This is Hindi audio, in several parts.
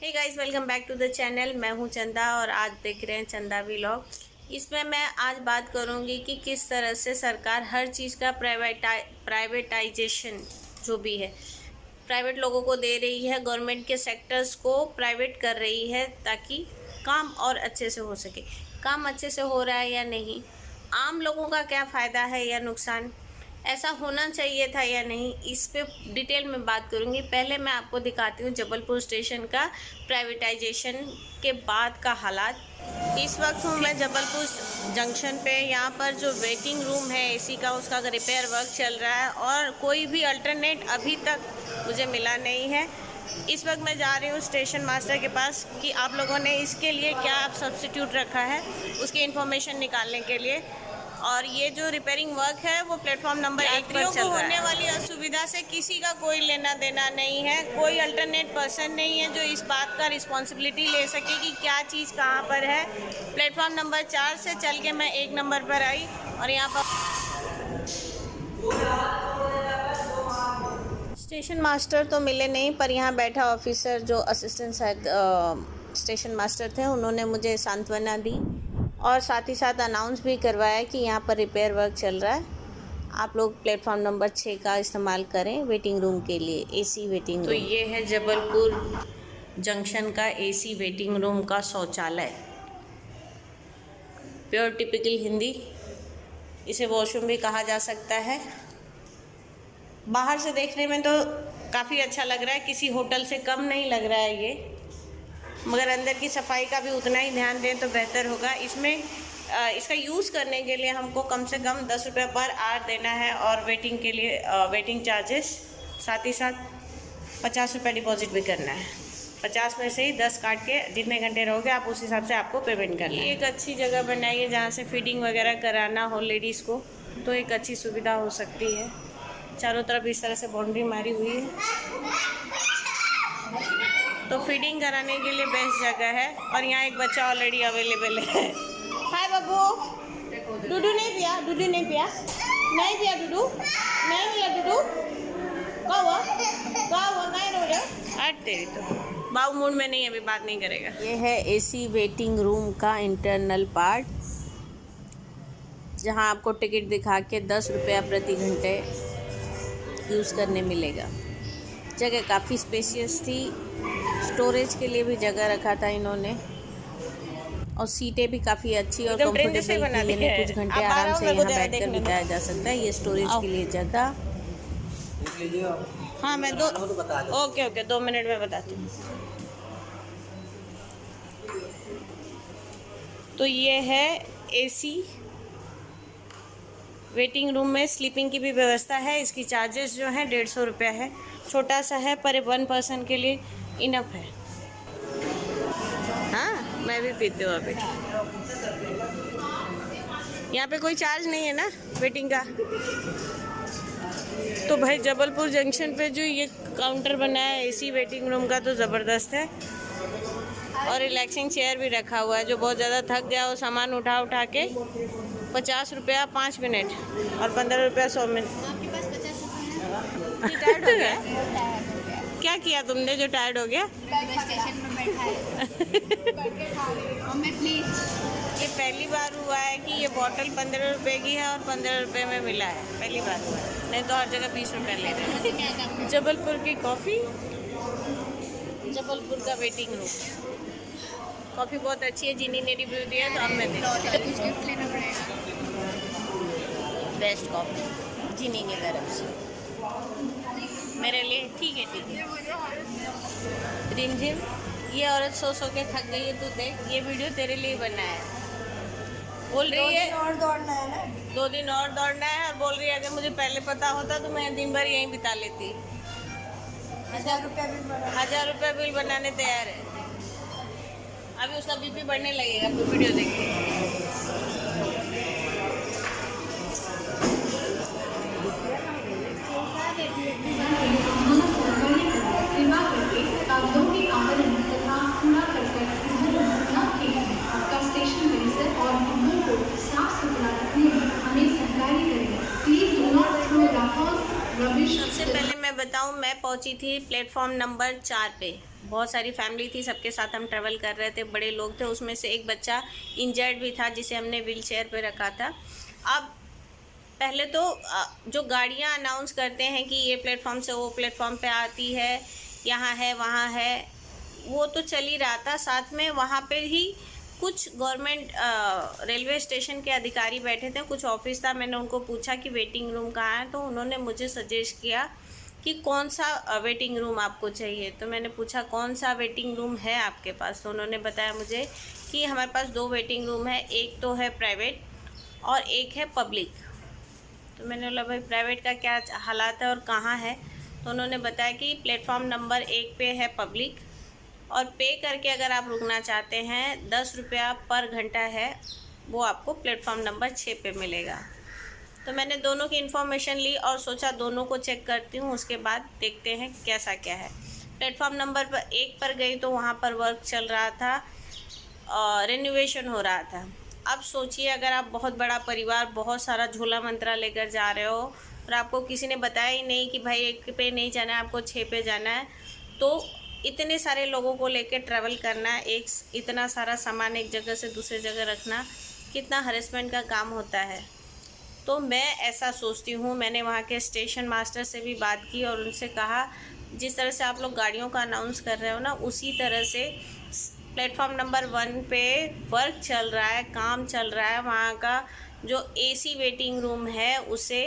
Hey guys, welcome back to the channel. मैं हूं चंदा और आज देख रहे हैं चंदा व्लॉग। इसमें मैं आज बात करूंगी कि किस तरह से सरकार हर चीज़ का प्राइवेटाइजेशन जो भी है प्राइवेट लोगों को दे रही है, गवर्नमेंट के सेक्टर्स को प्राइवेट कर रही है ताकि काम और अच्छे से हो सके। काम अच्छे से हो रहा है या नहीं, आम लोगों का क्या फ़ायदा है या नुकसान, ऐसा होना चाहिए था या नहीं, इस पे डिटेल में बात करूंगी। पहले मैं आपको दिखाती हूँ जबलपुर स्टेशन का प्राइवेटाइजेशन के बाद का हालात। इस वक्त हूँ मैं जबलपुर जंक्शन पे। यहाँ पर जो वेटिंग रूम है एसी का, उसका रिपेयर वर्क चल रहा है और कोई भी अल्टरनेट अभी तक मुझे मिला नहीं है। इस वक्त मैं जा रही हूँ स्टेशन मास्टर के पास कि आप लोगों ने इसके लिए क्या सब्स्टिट्यूट रखा है, उसकी इन्फॉर्मेशन निकालने के लिए। और ये जो रिपेयरिंग वर्क है वो प्लेटफॉर्म नंबर 1 पर चल रहा है। होने वाली असुविधा से किसी का कोई लेना देना नहीं है, कोई अल्टरनेट पर्सन नहीं है जो इस बात का रिस्पॉन्सिबिलिटी ले सके कि क्या चीज़ कहाँ पर है। प्लेटफॉर्म नंबर 4 से चल के मैं 1 नंबर पर आई और यहाँ पर स्टेशन मास्टर तो मिले नहीं, पर यहाँ बैठा ऑफिसर जो असिस्टेंट स्टेशन मास्टर थे, उन्होंने मुझे सांत्वना दी और साथ ही साथ अनाउंस भी करवाया कि यहाँ पर रिपेयर वर्क चल रहा है, आप लोग प्लेटफॉर्म नंबर 6 का इस्तेमाल करें वेटिंग रूम के लिए, एसी वेटिंग रूम। तो ये है जबलपुर जंक्शन का एसी वेटिंग रूम का शौचालय। प्योर टिपिकल हिंदी, इसे वॉशरूम भी कहा जा सकता है। बाहर से देखने में तो काफ़ी अच्छा लग रहा है, किसी होटल से कम नहीं लग रहा है ये, मगर अंदर की सफाई का भी उतना ही ध्यान दें तो बेहतर होगा। इसमें इसका यूज़ करने के लिए हमको कम से कम 10 रुपये पर आवर देना है और वेटिंग के लिए वेटिंग चार्जेस, साथ ही साथ 50 रुपये डिपॉजिट भी करना है। 50 में से ही 10 काट के जितने घंटे रहोगे आप उस हिसाब से आपको पेमेंट करना है। एक अच्छी जगह बनाई है जहाँ से फीडिंग वगैरह कराना हो लेडीज़ को, तो एक अच्छी सुविधा हो सकती है। चारों तरफ इस तरह से बाउंड्री मारी हुई है, तो फीडिंग कराने के लिए बेस्ट जगह है। और यहाँ एक बच्चा ऑलरेडी अवेलेबल है। हाय बाबू, डूडू नहीं पिया, डूडू नहीं पिया, नहीं पिया डूडू, नहीं पिया डूडू, कहाँ हुआ कहीं रो रहे हो? तेरी तो बाबू मूड में नहीं, अभी बात नहीं करेगा। ये है एसी वेटिंग रूम का इंटरनल पार्ट, जहाँ आपको टिकट दिखा के 10 रुपया प्रति घंटे यूज़ करने मिलेगा। जगह काफ़ी स्पेशियस थी, स्टोरेज के लिए भी जगह रखा था इन्होंने, और सीटें भी काफ़ी अच्छी और कंफर्टेबल थी। कुछ घंटे आराम से यहाँ बैठकर बिताया जा सकता है। ये स्टोरेज के लिए जगह। हाँ मैं ओके 2 मिनट में बताती हूँ। तो ये है एसी वेटिंग रूम में स्लीपिंग की भी व्यवस्था है। इसकी चार्जेस जो है 150 रुपया है। छोटा सा है पर 1 पर्सन के लिए इनफ है। हाँ मैं भी पीती हूँ अभी। यहाँ पे कोई चार्ज नहीं है ना वेटिंग का। तो भाई जबलपुर जंक्शन पे जो ये काउंटर बना है एसी वेटिंग रूम का, तो ज़बरदस्त है। और रिलैक्सिंग चेयर भी रखा हुआ है, जो बहुत ज़्यादा थक गया हो सामान उठा के 50 रुपया 5 मिनट और 15 रुपया 100 मिनट। टायर्ड हो गया? क्या किया तुमने जो टायर्ड हो गया? स्टेशन में बैठा है। ये पहली बार हुआ है कि ये बॉटल 15 रुपये की है और 15 रुपये में मिला है, पहली बार हुआ है, नहीं तो हर जगह 20 रुपये ले रहे हैं। जबलपुर की कॉफ़ी, जबलपुर का वेटिंग रूम। कॉफ़ी बहुत अच्छी है, जिनी ने रिव्यू दिया तो अब मैं कुछ गिफ्ट लेना पड़ेगा। बेस्ट कॉफ़ी जिनी की तरफ से मेरे लिए। ठीक है। रिमझिम, ये औरत सो के थक गई है, तू देख ये वीडियो तेरे लिए बना है। बोल रही है 2 दिन और दौड़ना है ना, 2 दिन और दौड़ना है, और बोल रही है अगर मुझे पहले पता होता तो मैं दिन भर यहीं बिता लेती। 1000 रुपया बिल बनाने तैयार है। अभी उसका बीपी बढ़ने लगेगा तो वीडियो देखिए। सबसे पहले मैं बताऊं, मैं पहुंची थी प्लेटफॉर्म नंबर 4 पे, बहुत सारी फैमिली थी, सबके साथ हम ट्रैवल कर रहे थे, बड़े लोग थे, उसमें से एक बच्चा इंजर्ड भी था जिसे हमने व्हील चेयर पर रखा था। अब पहले तो जो गाड़ियाँ अनाउंस करते हैं कि ये प्लेटफॉर्म से वो प्लेटफॉर्म पे आती है, यहाँ है वहाँ है, वो तो चल ही रहा था। साथ में वहाँ पे ही कुछ गवर्नमेंट रेलवे स्टेशन के अधिकारी बैठे थे, कुछ ऑफिस था। मैंने उनको पूछा कि वेटिंग रूम कहाँ है, तो उन्होंने मुझे सजेस्ट किया कि कौन सा वेटिंग रूम आपको चाहिए। तो मैंने पूछा कौन सा वेटिंग रूम है आपके पास, तो उन्होंने बताया मुझे कि हमारे पास 2 वेटिंग रूम है, एक तो है प्राइवेट और एक है पब्लिक। तो मैंने बोला भाई प्राइवेट का क्या हालात है और कहाँ है, तो उन्होंने बताया कि प्लेटफॉर्म नंबर 1 पे है पब्लिक, और पे करके अगर आप रुकना चाहते हैं 10 रुपया पर घंटा है, वो आपको प्लेटफॉर्म नंबर 6 पे मिलेगा। तो मैंने दोनों की इन्फॉर्मेशन ली और सोचा दोनों को चेक करती हूँ, उसके बाद देखते हैं कैसा क्या है। प्लेटफॉर्म नंबर 1 पर गई तो वहाँ पर वर्क चल रहा था और रेनोवेशन हो रहा था। अब सोचिए अगर आप बहुत बड़ा परिवार, बहुत सारा झोला मंत्रा लेकर जा रहे हो और आपको किसी ने बताया ही नहीं कि भाई 1 पे नहीं जाना है, आपको 6 पे जाना है, तो इतने सारे लोगों को लेकर ट्रैवल करना, एक इतना सारा सामान एक जगह से दूसरी जगह रखना, कितना हरेसमेंट का काम होता है। तो मैं ऐसा सोचती हूँ। मैंने वहाँ के स्टेशन मास्टर से भी बात की और उनसे कहा जिस तरह से आप लोग गाड़ियों का अनाउंस कर रहे हो ना, उसी तरह से प्लेटफॉर्म नंबर 1 पे वर्क चल रहा है, काम चल रहा है, वहाँ का जो एसी वेटिंग रूम है उसे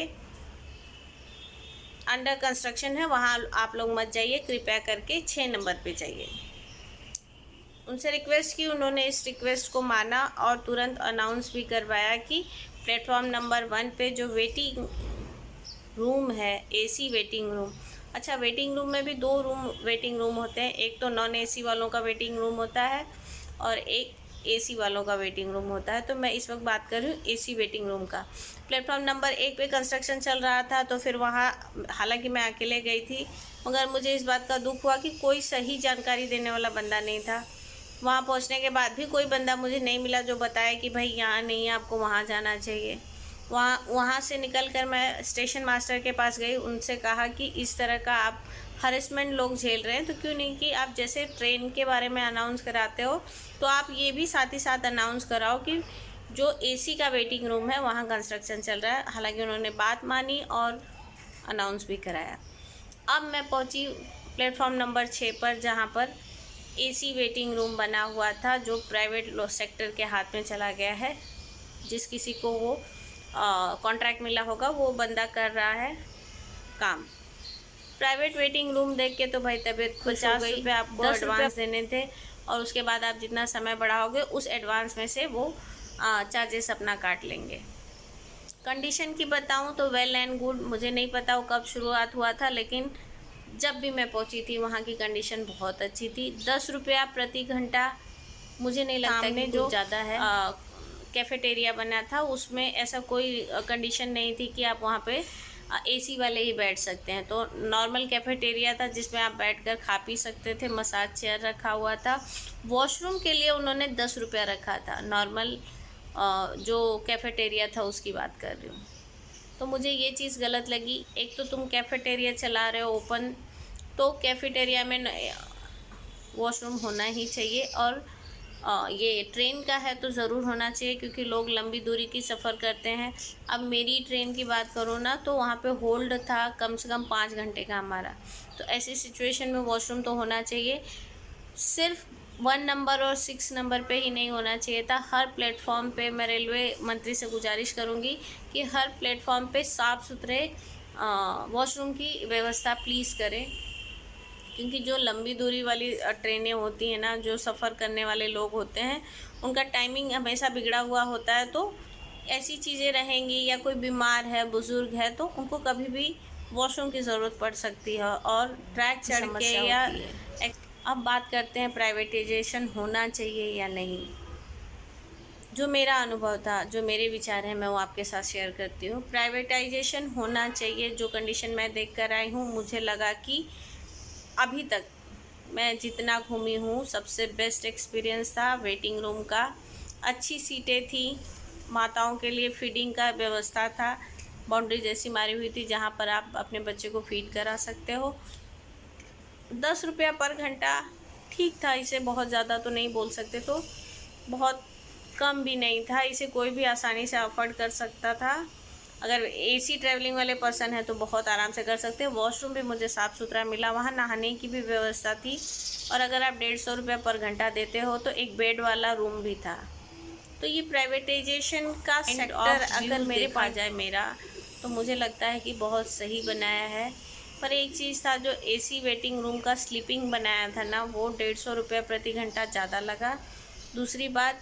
अंडर कंस्ट्रक्शन है, वहाँ आप लोग मत जाइए, कृपया करके 6 नंबर पे जाइए। उनसे रिक्वेस्ट की, उन्होंने इस रिक्वेस्ट को माना और तुरंत अनाउंस भी करवाया कि प्लेटफॉर्म नंबर 1 पे जो वेटिंग रूम है, एसी वेटिंग रूम, अच्छा वेटिंग रूम में भी 2 वेटिंग रूम होते हैं, एक तो नॉन एसी वालों का वेटिंग रूम होता है और एक एसी वालों का वेटिंग रूम होता है। तो मैं इस वक्त बात कर रही हूँ एसी वेटिंग रूम का। प्लेटफॉर्म नंबर 1 पे कंस्ट्रक्शन चल रहा था, तो फिर वहाँ हालांकि मैं अकेले गई थी, मगर मुझे इस बात का दुख हुआ कि कोई सही जानकारी देने वाला बंदा नहीं था। वहाँ पहुँचने के बाद भी कोई बंदा मुझे नहीं मिला जो बताए कि भाई यहाँ नहीं है, आपको वहाँ जाना चाहिए। वहाँ से निकल कर मैं स्टेशन मास्टर के पास गई, उनसे कहा कि इस तरह का आप हरेसमेंट लोग झेल रहे हैं, तो क्यों नहीं कि आप जैसे ट्रेन के बारे में अनाउंस कराते हो तो आप ये भी साथ ही साथ अनाउंस कराओ कि जो एसी का वेटिंग रूम है वहाँ कंस्ट्रक्शन चल रहा है। हालांकि उन्होंने बात मानी और अनाउंस भी कराया। अब मैं पहुँची प्लेटफॉर्म नंबर 6 पर, जहाँ पर एसी वेटिंग रूम बना हुआ था, जो प्राइवेट सेक्टर के हाथ में चला गया है। जिस किसी को वो कॉन्ट्रैक्ट मिला होगा वो बंदा कर रहा है काम। प्राइवेट वेटिंग रूम देख के तो भाई तबीयत खुश हो गई। 50 रुपये आपको एडवांस देने थे और उसके बाद आप जितना समय बढ़ाओगे उस एडवांस में से वो चार्जेस अपना काट लेंगे। कंडीशन की बताऊं तो वेल एंड गुड, मुझे नहीं पता वो कब शुरुआत हुआ था, लेकिन जब भी मैं पहुंची थी वहाँ की कंडीशन बहुत अच्छी थी। 10 रुपया प्रति घंटा, मुझे नहीं लगता कि जो ज़्यादा है। कैफेटेरिया बना था, उसमें ऐसा कोई कंडीशन नहीं थी कि आप वहाँ पे एसी वाले ही बैठ सकते हैं। तो नॉर्मल कैफेटेरिया था जिसमें आप बैठकर खा पी सकते थे, मसाज चेयर रखा हुआ था। वॉशरूम के लिए उन्होंने 10 रुपया रखा था, नॉर्मल जो कैफेटेरिया था उसकी बात कर रही हूँ। तो मुझे ये चीज़ गलत लगी। एक तो तुम कैफेटेरिया चला रहे हो ओपन, तो कैफेटेरिया में वॉशरूम होना ही चाहिए, और ये ट्रेन का है तो ज़रूर होना चाहिए क्योंकि लोग लंबी दूरी की सफ़र करते हैं। अब मेरी ट्रेन की बात करो ना, तो वहाँ पे होल्ड था कम से कम 5 घंटे का हमारा। तो ऐसी सिचुएशन में वॉशरूम तो होना चाहिए। सिर्फ 1 नंबर और 6 नंबर पे ही नहीं होना चाहिए था, हर प्लेटफॉर्म पे। मैं रेलवे मंत्री से गुजारिश करूँगी कि हर प्लेटफॉर्म पे साफ़ सुथरे वॉशरूम की व्यवस्था प्लीज़ करें, क्योंकि जो लंबी दूरी वाली ट्रेनें होती हैं ना, जो सफ़र करने वाले लोग होते हैं उनका टाइमिंग हमेशा बिगड़ा हुआ होता है। तो ऐसी चीज़ें रहेंगी, या कोई बीमार है, बुज़ुर्ग है, तो उनको कभी भी वॉशरूम की ज़रूरत पड़ सकती है और ट्रैक चढ़ के या। अब बात करते हैं प्राइवेटाइजेशन होना चाहिए या नहीं। जो मेरा अनुभव था, जो मेरे विचार हैं, मैं वो आपके साथ शेयर करती हूँ। प्राइवेटाइजेशन होना चाहिए। जो कंडीशन मैं देख कर आई हूँ, मुझे लगा कि अभी तक मैं जितना घूमी हूँ सबसे बेस्ट एक्सपीरियंस था वेटिंग रूम का। अच्छी सीटें थी, माताओं के लिए फीडिंग का व्यवस्था था, बाउंड्री जैसी मारी हुई थी जहाँ पर आप अपने बच्चे को फीड करा सकते हो। 10 रुपया पर घंटा ठीक था, इसे बहुत ज़्यादा तो नहीं बोल सकते, तो बहुत कम भी नहीं था, इसे कोई भी आसानी से अफोर्ड कर सकता था। अगर एसी ट्रैवलिंग वाले पर्सन है तो बहुत आराम से कर सकते हैं। वॉशरूम भी मुझे साफ़ सुथरा मिला, वहाँ नहाने की भी व्यवस्था थी, और अगर आप 150 रुपये पर घंटा देते हो तो एक बेड वाला रूम भी था। तो ये प्राइवेटाइजेशन का सेक्टर अगर मेरे पास जाए मेरा, तो मुझे लगता है कि बहुत सही बनाया है। पर एक चीज़ था, जो एसी वेटिंग रूम का स्लीपिंग बनाया था ना, वो 150 रुपये प्रति घंटा ज़्यादा लगा। दूसरी बात,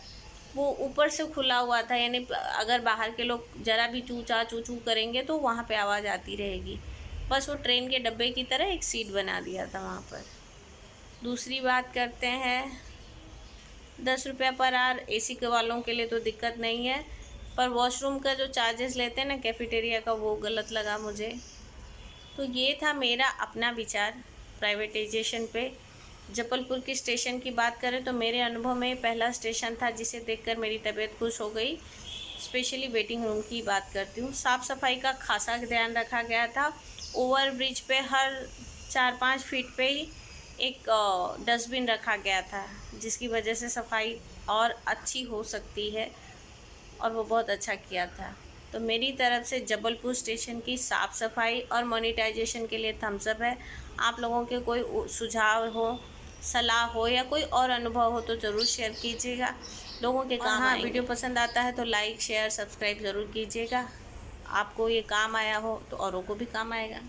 वो ऊपर से खुला हुआ था, यानी अगर बाहर के लोग ज़रा भी चू चा चू चू करेंगे तो वहाँ पे आवाज़ आती रहेगी। बस वो ट्रेन के डब्बे की तरह एक सीट बना दिया था वहाँ पर। दूसरी बात करते हैं, 10 रुपया पर आवर एसी के वालों के लिए तो दिक्कत नहीं है, पर वॉशरूम का जो चार्जेस लेते हैं ना कैफेटेरिया का, वो गलत लगा मुझे। तो ये था मेरा अपना विचार प्राइवेटाइजेशन पे। जबलपुर की स्टेशन की बात करें तो मेरे अनुभव में पहला स्टेशन था जिसे देखकर मेरी तबीयत खुश हो गई। स्पेशली वेटिंग रूम की बात करती हूँ। साफ़ सफाई का खासा ध्यान रखा गया था। ओवर ब्रिज पे हर 4-5 फीट पे ही एक डस्टबिन रखा गया था, जिसकी वजह से सफाई और अच्छी हो सकती है, और वो बहुत अच्छा किया था। तो मेरी तरफ से जबलपुर स्टेशन की साफ़ सफाई और मोनेटाइजेशन के लिए थम्स अप है। आप लोगों के कोई सुझाव हो, सलाह हो या कोई और अनुभव हो तो ज़रूर शेयर कीजिएगा, लोगों के काम आएंगे। वीडियो पसंद आता है तो लाइक शेयर सब्सक्राइब ज़रूर कीजिएगा। आपको ये काम आया हो तो औरों को भी काम आएगा।